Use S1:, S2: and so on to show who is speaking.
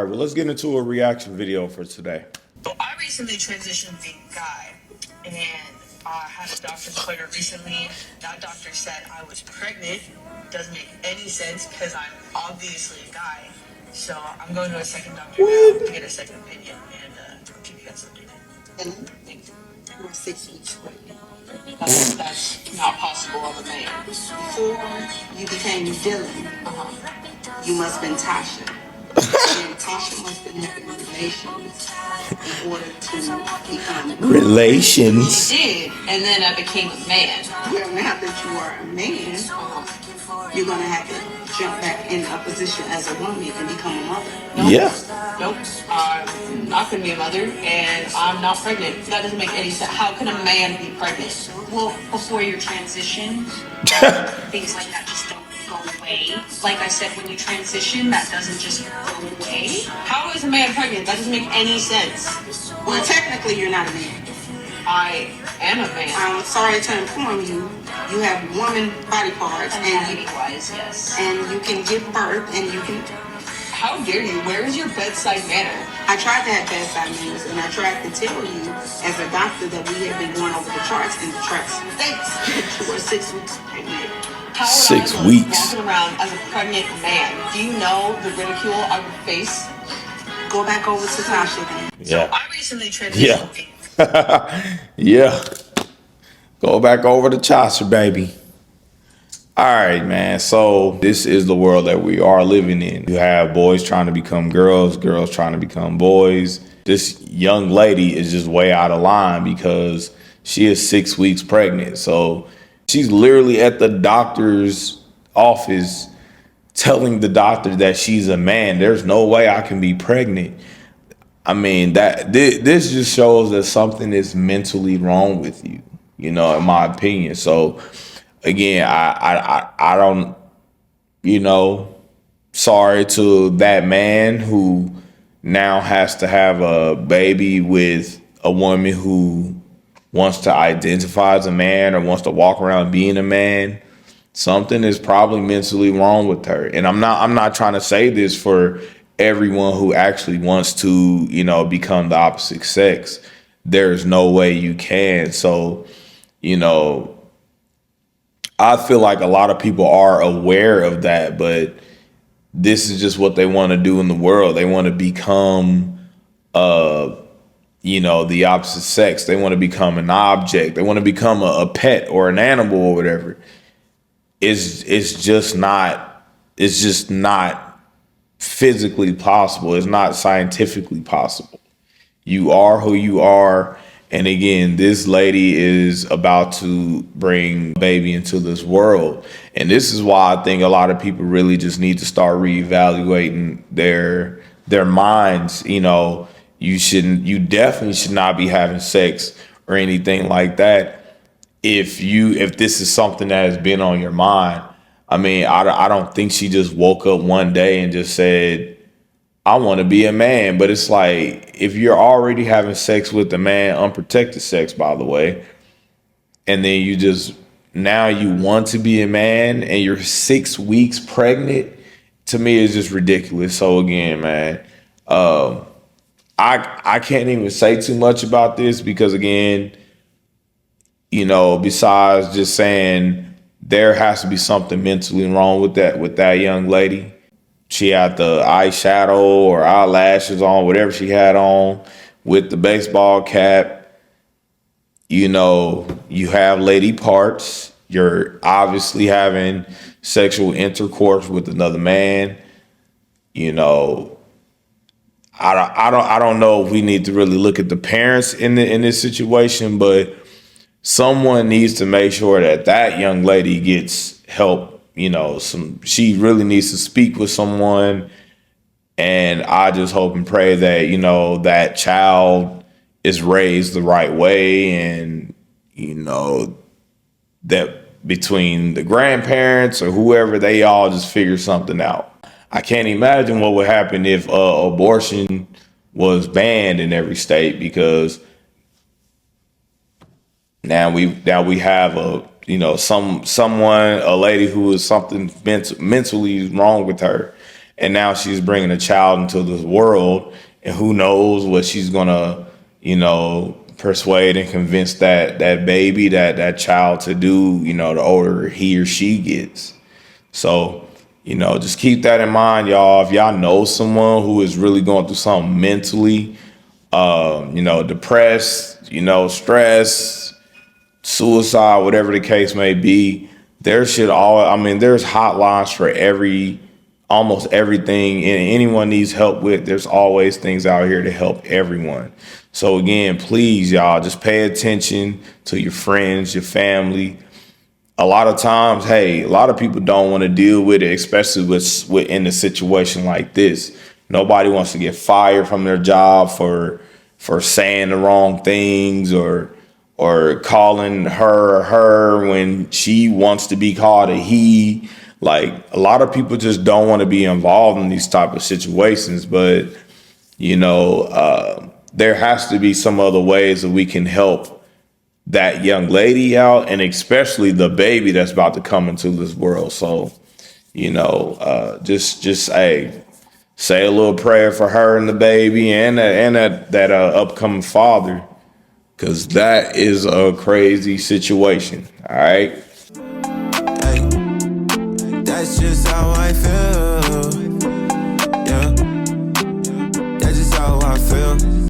S1: right, well, let's get into a reaction video for today.
S2: So I recently transitioned being a guy, and I had a doctor's appointment recently. That doctor said I was pregnant. Doesn't make any sense because I'm obviously a guy. So I'm going to a second doctor now to get a second opinion and keep you guys updated.
S3: And you were 6 weeks pregnant.
S2: That's not possible of a man.
S3: Before you became Dylan, you must have been Tasha. And Tasha must have been having relations in order to become
S1: Relations.
S2: She did, and then I became a man.
S3: Well, now that you are a man, you're gonna have to jump back in a position as a woman and become a mother.
S2: Nope.
S1: Yeah.
S2: Nope. I'm not going to be a mother, and I'm not pregnant. That doesn't make any sense. How can a man be pregnant?
S4: Well, before your transition, things like that just don't go away. Like I said, when you transition, that doesn't just go away.
S2: How is a man pregnant? That doesn't make any sense.
S3: Well, technically, you're not a man.
S2: I am a man.
S3: I'm sorry to inform you, you have woman body parts, and
S4: Anatomy-wise, yes.
S3: you can give birth, and you can.
S2: How dare you? Where is your bedside manner?
S3: I tried to have bedside manners, and I tried to tell you, as a doctor, that we have been going over the charts, and the charts states that you were 6 weeks pregnant.
S2: How would
S1: 6
S2: I look
S1: weeks.
S2: walking around as a pregnant man? Do you know the ridicule I would face?
S3: Go back over to Tasha then.
S1: Yeah.
S2: I recently transitioned.
S1: Yeah. Go back over to Chaucer, baby. All right, man. So this is the world that we are living in. You have boys trying to become girls, girls trying to become boys. This young lady is just way out of line because she is 6 weeks pregnant. So she's literally at the doctor's office telling the doctor that she's a man. There's no way I can be pregnant. I mean, this just shows that something is mentally wrong with you, you know, in my opinion. So again, I don't, you know, sorry to that man who now has to have a baby with a woman who wants to identify as a man or wants to walk around being a man. Something is probably mentally wrong with her. And I'm not trying to say this for everyone who actually wants to, you know, become the opposite sex. There's no way you can. So, you know, I feel like a lot of people are aware of that, but this is just what they want to do in the world. They want to become, you know, the opposite sex. They want to become an object. They want to become a pet or an animal or whatever. It's just not physically possible. It's not scientifically possible. You are who you are. And again, this lady is about to bring baby into this world. And this is why I think a lot of people really just need to start reevaluating their minds. You know, you definitely should not be having sex or anything like that if this is something that has been on your mind. I mean, I don't think she just woke up one day and just said, I want to be a man. But it's like, if you're already having sex with a man, unprotected sex, by the way, and then now you want to be a man and you're 6 weeks pregnant, to me, it's just ridiculous. So again, man, I can't even say too much about this because, again, you know, besides just saying there has to be something mentally wrong with that young lady. She had the eyeshadow or eyelashes on, whatever she had on, with the baseball cap. You know, you have lady parts. You're obviously having sexual intercourse with another man. You know, I don't know if we need to really look at the parents in this situation, but someone needs to make sure that young lady gets help. You know, she really needs to speak with someone. And I just hope and pray that, you know, that child is raised the right way. And, you know, that between the grandparents or whoever, they all just figure something out. I can't imagine what would happen if abortion was banned in every state, because now we have a lady who is something mentally wrong with her, and now she's bringing a child into this world, and who knows what she's gonna, persuade and convince that baby, that child to do, the older he or she gets. So, just keep that in mind, y'all. If y'all know someone who is really going through something mentally, depressed, stress, suicide, whatever the case may be, there's hotlines for almost everything, and anyone needs help with. There's always things out here to help everyone. So again, please, y'all, just pay attention to your friends, your family. A lot of times, hey, a lot of people don't want to deal with it, especially with in a situation like this. Nobody wants to get fired from their job for saying the wrong things, or calling her when she wants to be called a he. Like, a lot of people just don't want to be involved in these type of situations, but there has to be some other ways that we can help that young lady out, and especially the baby that's about to come into this world. So, just say a little prayer for her and the baby, and that upcoming father, because that is a crazy situation. All right.
S5: Hey, that's just how I feel.